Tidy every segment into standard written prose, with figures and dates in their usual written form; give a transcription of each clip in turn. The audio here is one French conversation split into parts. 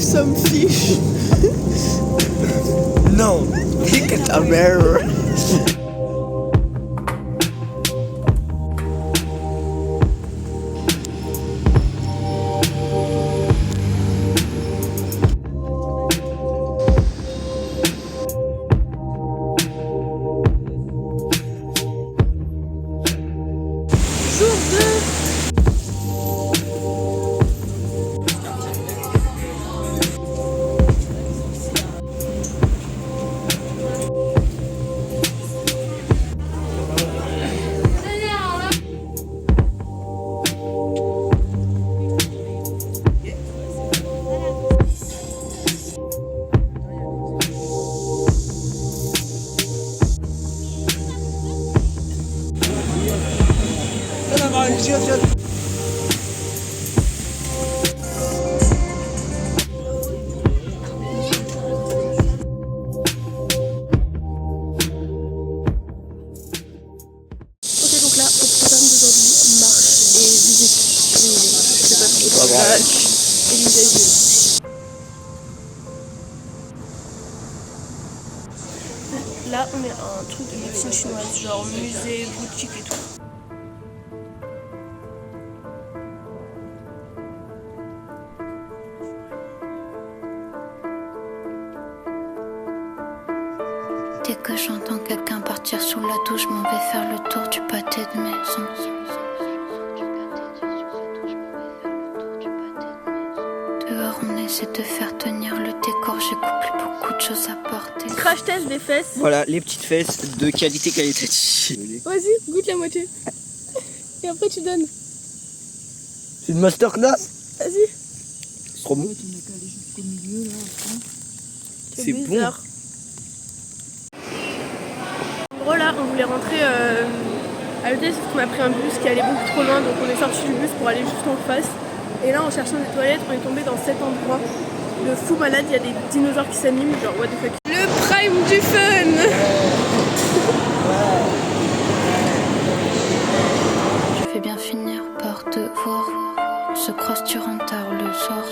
some fish. Non, kick ta mère. Jour 2. Donc là, au programme d'aujourd'hui, marche et visite privée. Je sais pas trop. Et l'usage. Là, on est à un truc de médecine chinoise, genre musée, boutique et tout. Dès que j'entends quelqu'un partir sous la douche, je m'en vais faire le tour du pâté de maison. Dehors, on essaie de faire tenir le décor. J'ai plus beaucoup de choses à porter. Crash test des fesses. Voilà, les petites fesses de qualité qualitative. Vas-y, goûte la moitié. Et après, tu donnes. C'est une masterclass. Vas-y. C'est trop bon. C'est bon. Bizarre. En gros, là, on voulait rentrer à l'hôtel, sauf qu'on a pris un bus qui allait beaucoup trop loin, donc on est sorti du bus pour aller juste en face. Et là, en cherchant des toilettes, on est tombé dans cet endroit. Le fou malade, il y a des dinosaures qui s'animent, genre what the fuck. Le prime du fun. Je vais bien finir par te voir. Se croise-tu rentres tard le soir.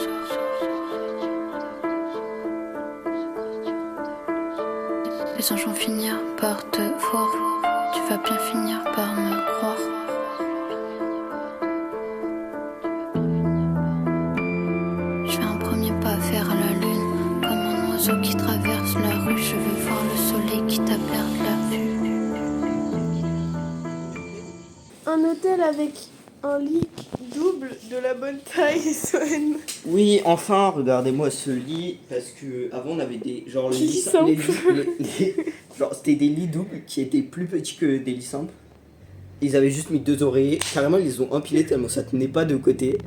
Les anges vont finir par te voir. Tu vas bien finir par me croire. Je fais un premier pas vers la lune, comme un oiseau qui traverse la rue. Je veux voir le soleil qui t'a perdu la vue. Un hôtel avec un lit double de la bonne taille, Soen. Oui, enfin, regardez-moi ce lit, parce que avant on avait des genre le Lit lit simple. genre c'était des lits doubles qui étaient plus petits que des lits simples. Ils avaient juste mis 2 oreillers, carrément ils les ont empilés tellement ça tenait pas de côté.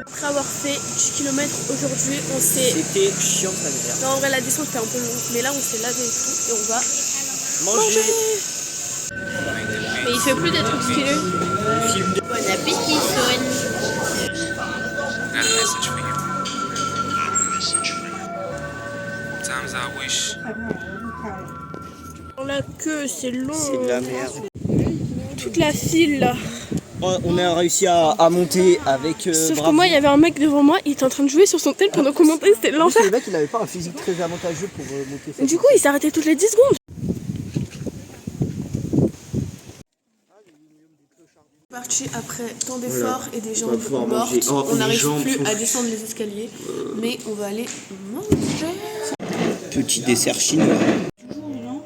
Après avoir fait 10 km aujourd'hui, on s'est... C'était chiant sa mère. Non, en vrai, la descente était un peu longue, mais là, on s'est lavé et tout, et on va Manger. Mais il fait plus des trucs stylés. Bon appétit, Soen. Got a message for you. Sometimes I wish. La queue, c'est long. C'est de la merde. Toute la file, là. On a réussi à monter avec Sauf que bravoure. moi, il y avait un mec devant moi, il était en train de jouer sur son tel pendant qu'on montait, c'était l'enfer. Le mec il avait pas un physique très avantageux pour monter ça. Du coup, il s'arrêtait toutes les 10 secondes. Parti après tant d'efforts et des jambes pouvoir mortes, manger. Oh, on les n'arrive jambes plus sont- à descendre les escaliers, mais on va aller manger. Petit dessert chinois.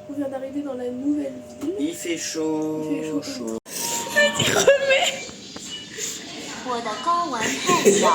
On vient d'arriver dans la nouvelle ville. Il fait chaud. Il fait chaud. chaud. Vas-y, remets. 我的睾丸太小。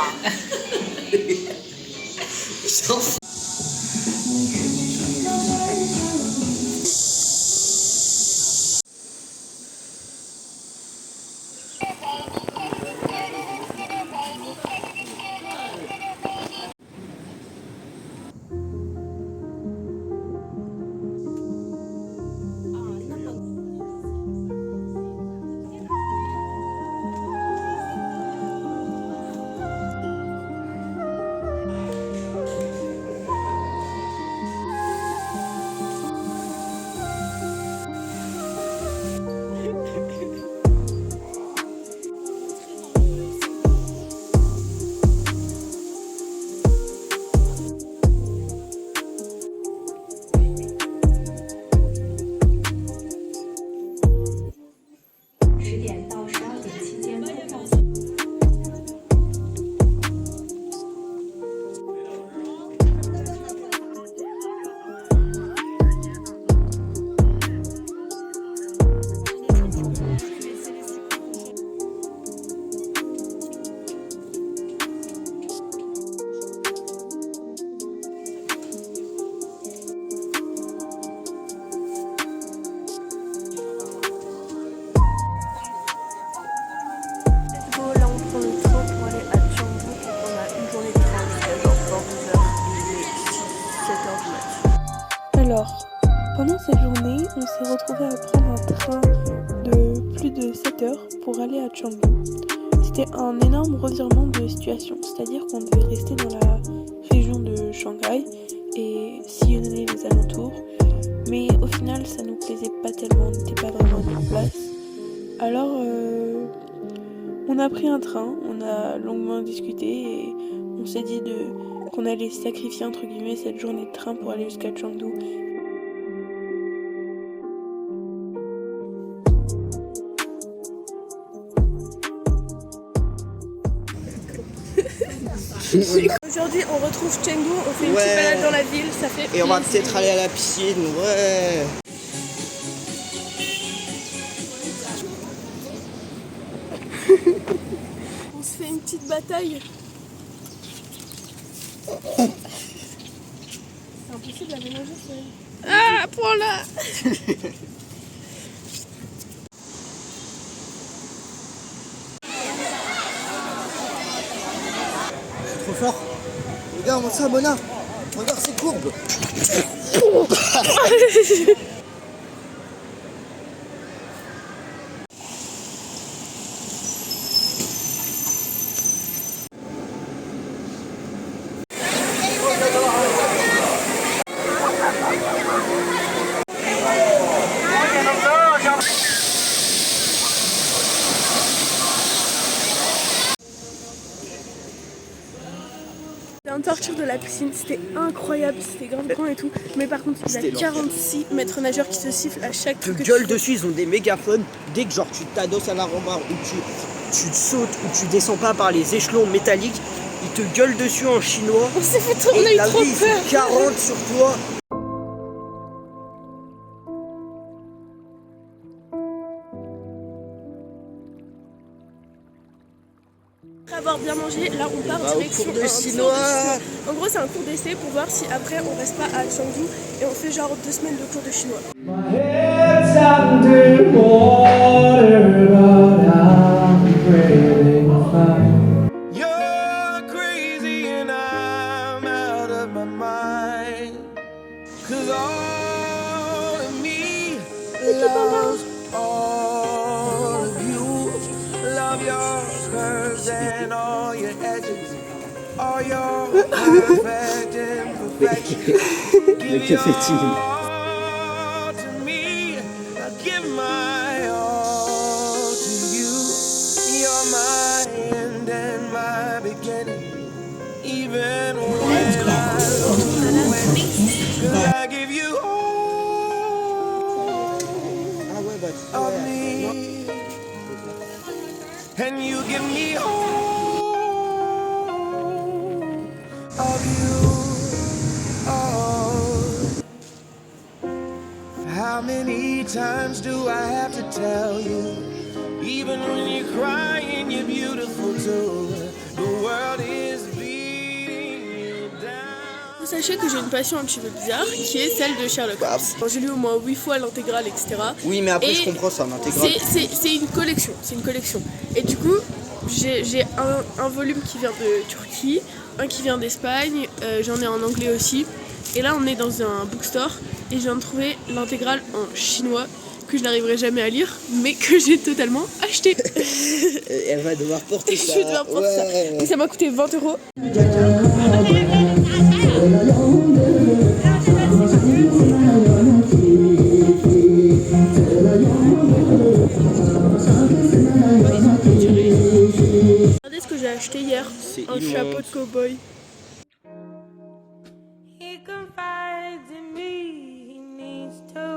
on s'est retrouvé à prendre un train de plus de 7 heures pour aller à Canggu. C'était un énorme revirement de situation, c'est-à-dire qu'on devait rester dans la région de Shanghai et sillonner les alentours. Mais au final, ça nous plaisait pas tellement, on n'était pas vraiment à notre place. Alors, on a pris un train, on a longuement discuté et on s'est dit qu'on allait sacrifier entre guillemets cette journée de train pour aller jusqu'à Canggu. Aujourd'hui, on retrouve Chengdu, on fait une petite balade dans la ville, ça fait Et on va peut-être aller à la piscine, ouais. On se fait une petite bataille. C'est impossible à mélanger, ça. Ah, prends-la. Trop fort. Regarde ça, Mona. Regarde ces courbes. Un sortir de la piscine, c'était incroyable, c'était grave grand et tout. Mais par contre, il y a 46 maîtres nageurs qui se sifflent à chaque Tu fois que gueules dessus, ils ont des mégaphones. Dès que genre tu t'adosses à la rambarde ou tu sautes ou tu descends pas par les échelons métalliques, ils te gueulent dessus en chinois. On s'est fait tourner, Et la trop vie, peur. c'est 40 sur toi. Après avoir bien mangé, là on part en Au direction cours de un chinois. En gros, c'est un cours d'essai pour voir si après on reste pas à Chengdu et on fait genre 2 semaines de cours de chinois. My head's underwater, but I'm breathing fine. You're crazy and I'm out of my mind. 'Cause all of me loves all of you. Love your curves and all your edges. All your perfect imperfections. Mais que fait-il? All to me, I give my all to you. You're my end and my beginning. Even when I win, 'cause I give you all Ah ouais, bah of me, and you give me all of you. How many times do I have to tell you? Even when you're crying, you're beautiful too. The world is beating you down. Sachez que j'ai une passion un petit peu bizarre qui est celle de Sherlock Holmes. J'ai lu au moins 8 fois l'intégrale, etc. Oui, mais après Et je comprends ça, l'intégrale. c'est une collection, Et du coup, j'ai un volume qui vient de Turquie, un qui vient d'Espagne, j'en ai en anglais aussi. Et là, on est dans un bookstore et je viens de trouver l'intégrale en chinois que je n'arriverai jamais à lire, mais que j'ai totalement acheté. Elle va devoir porter ça. Je vais devoir prendre ça. Donc ça m'a coûté 20 €. Regardez ce que j'ai acheté hier, C'est un immense. chapeau de cow-boy. He confides in me, he needs to.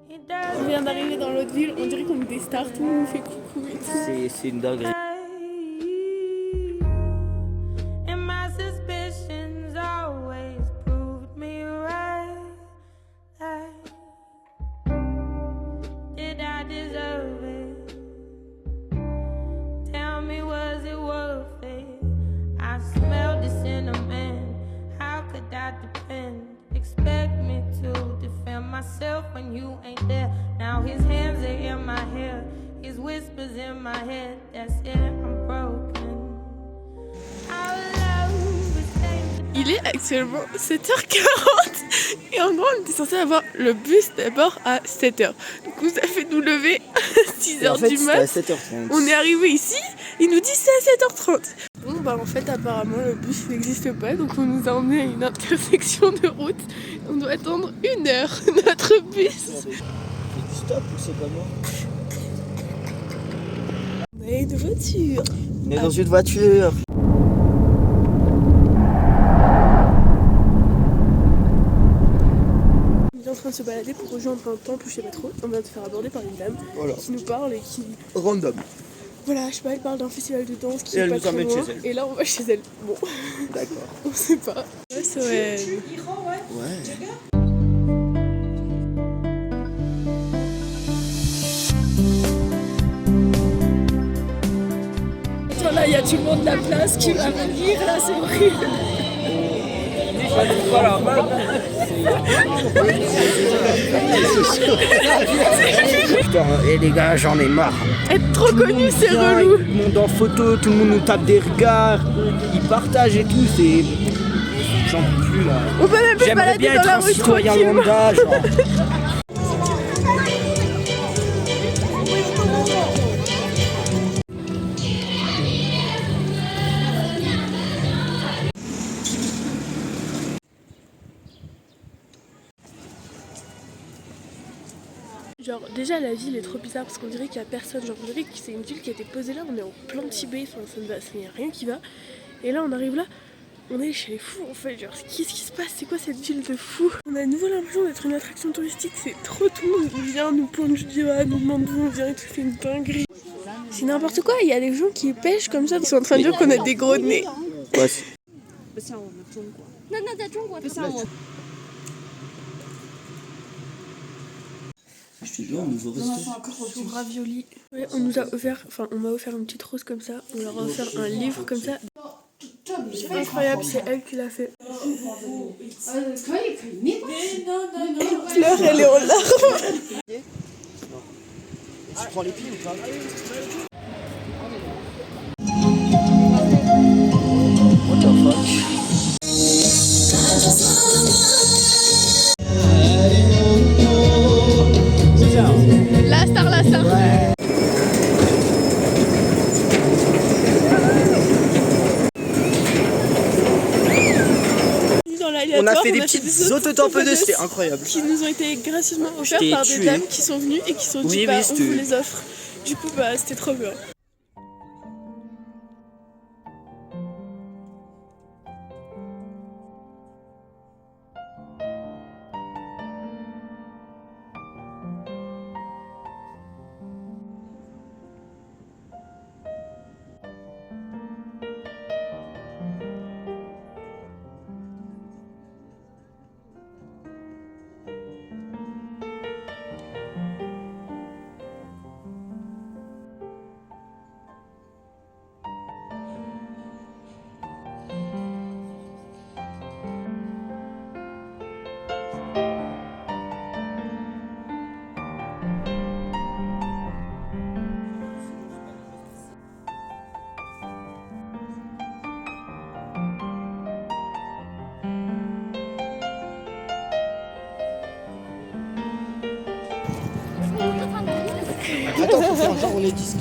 He On vient d'arriver dans l'autre ville, on dirait qu'on est des stars, tout le monde nous fait coucou et tout. C'est une dinguerie. and my suspicions always proved me right. Did I deserve it? Tell me, was it worth it? I smelled the cinnamon. How could I depend? Expect me to defend myself when you ain't there. Now his hands are in my hair, his whispers in my head. That's it, I'm broken. Our love is dangerous. Il est actuellement 7h40 et en gros on était censé avoir le bus d'abord à 7h. Du coup ça fait nous lever à 6h En fait, du c'était à mat. 7h30. On est arrivé ici, il nous dit c'est à 7h30. Bon bah en fait apparemment le bus n'existe pas donc on nous a emmené à une intersection de route. On doit attendre 1 heure notre bus. Stop ou c'est pas moi? On a une voiture. On est dans une voiture. On est en train de se balader pour rejoindre un temple, je sais pas trop. On vient de se faire aborder par une dame qui nous parle et qui... Random. Voilà, je sais pas, elle parle d'un festival de danse qui Et est elle pas nous très emmène loin. chez elle. Et là on va chez elle. Bon, D'accord. on sait pas. Ouais, c'est vrai. Ouais. Là, il y a tout le monde de la place qui va venir, là, c'est horrible. Putain, et les gars, j'en ai marre. Être trop connu, c'est relou. Tout le monde en photo, tout le monde nous tape des regards, ils partagent et tout, c'est... J'en peux plus là. On peut même pas se J'aimerais balader bien dans être la un rue citoyen tranquillement. lambda, genre. Genre déjà la ville est trop bizarre parce qu'on dirait qu'il y a personne, genre on dirait que c'est une ville qui a été posée là, on est en plein Tibet, enfin ça n'y a rien qui va. Et là on arrive là, on est chez les fous en fait, genre qu'est-ce qui se passe, c'est quoi cette ville de fous? On a à nouveau l'impression d'être une attraction touristique, c'est trop, tout le monde vient, nous pointe du doigt, nous demande d'où on vient et tout, c'est une dinguerie. C'est n'importe quoi, il y a des gens qui pêchent comme ça, ils sont en train de dire qu'on a des gros nez. Ouais, je te jure, on nous resto. Sur ravioli. Ouais, on nous a offert, enfin on m'a offert une petite rose comme ça, on leur a offert un livre comme ça. C'est incroyable, c'est elle qui l'a fait. Fleur, elle est en larmes. Tu prends les pieds ou pas? What the fuck? La star, la star. Ouais. On a fait des petites autotampes de c'était incroyable. Qui nous ont été gracieusement offerts J'étais par des tué. dames qui sont venues et qui sont dit Oui, bah, oui, on c'était- vous les offre. Du coup bah c'était trop bien. Attends, faut faire genre on est disque.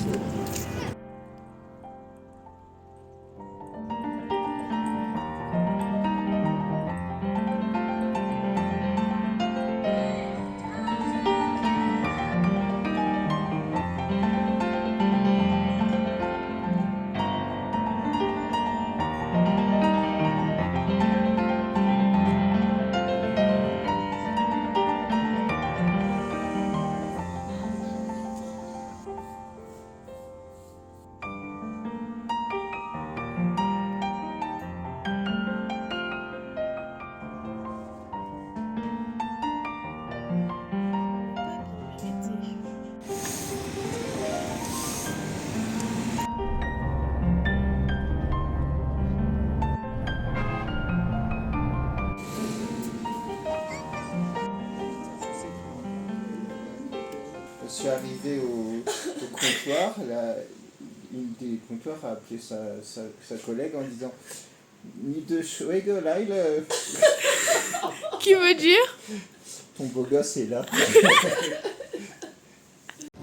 Je suis arrivé au comptoir, une des comptoirs a appelé sa collègue en disant Ni de Schweigeleile. Qui veut dire Ton beau gosse est là.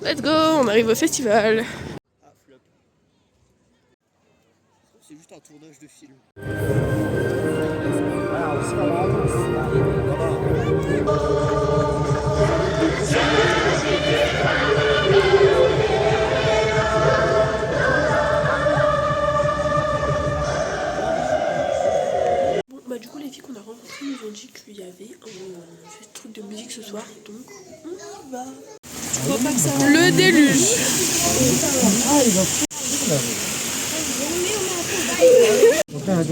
let's go, on arrive au festival. Ah, flop. C'est juste un tournage de film. Bon bah du coup les filles qu'on a rencontrées nous ont dit qu'il y avait un truc de musique ce soir, donc on y va. Je crois pas que ça... Le déluge.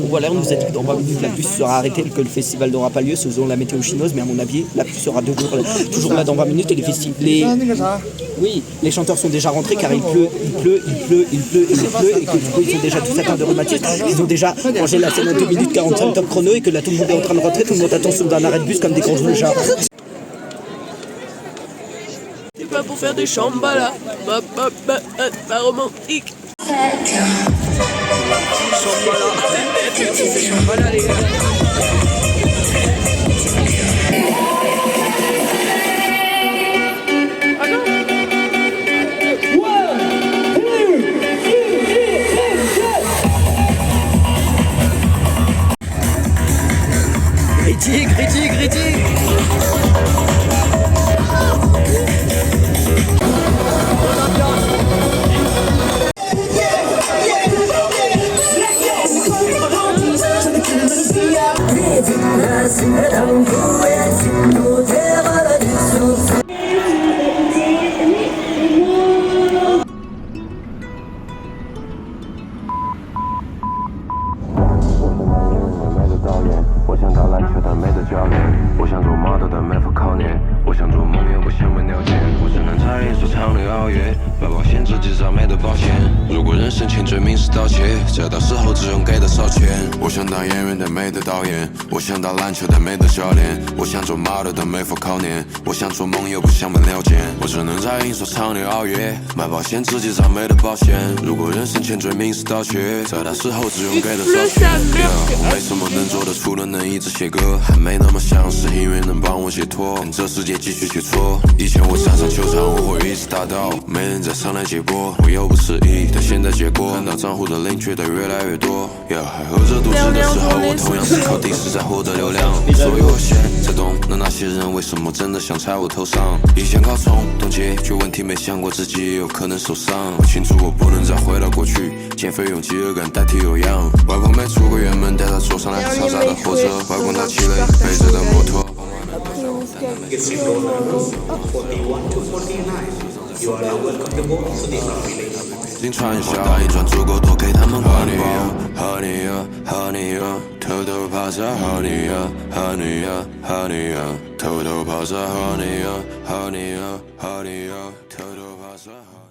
Voilà, on nous a dit que dans 20 minutes la pluie sera arrêtée et que le festival n'aura pas lieu selon la météo chinoise, mais à mon avis, la pluie sera toujours là dans 20 minutes et oui, les chanteurs sont déjà rentrés car il pleut et que du coup ils sont déjà tous atteints de rhumatisme. Ils ont déjà rangé la scène à 2 minutes 45 top chrono et que là tout le monde est en train de rentrer, tout le monde attend sur un arrêt de bus comme des grands chats. C'est pas pour faire des chambala, pas romantique. Chambala les gars. Ah non. Critique.这到时候只用给的少钱。我想当演员但没得导演，我想打篮球但没得教练，我想做 model 但没法考研，我想做梦又不想被了解，我只能在银座长流熬夜，买保险自己找没得保险。如果人生前最名是盗窃，这到时候只用给的少钱。我没什么能做的，除了能一直写歌，还没那么像是音乐能帮我解脱，跟这世界继续切磋。以前我站上球场，我会一直打到，没人再上来接波，我又不是意，但现在结果看到账户的零觉得越来越多，还饿着肚子的时候，我同样是靠第时在获得流量。所以我现在懂，那些人为什么真的想踩我头上？以前靠冲动解决问题，没想过自己也有可能受伤。我清楚我不能再回到过去，减肥用饥饿感代替有氧。外公没出过远门，带他坐上来嘈杂的火车，外公拿起了一辈子的摩托。经传销，打一转足够多给他们管理和你偷偷趴着和你偷偷趴着和你偷偷趴着和你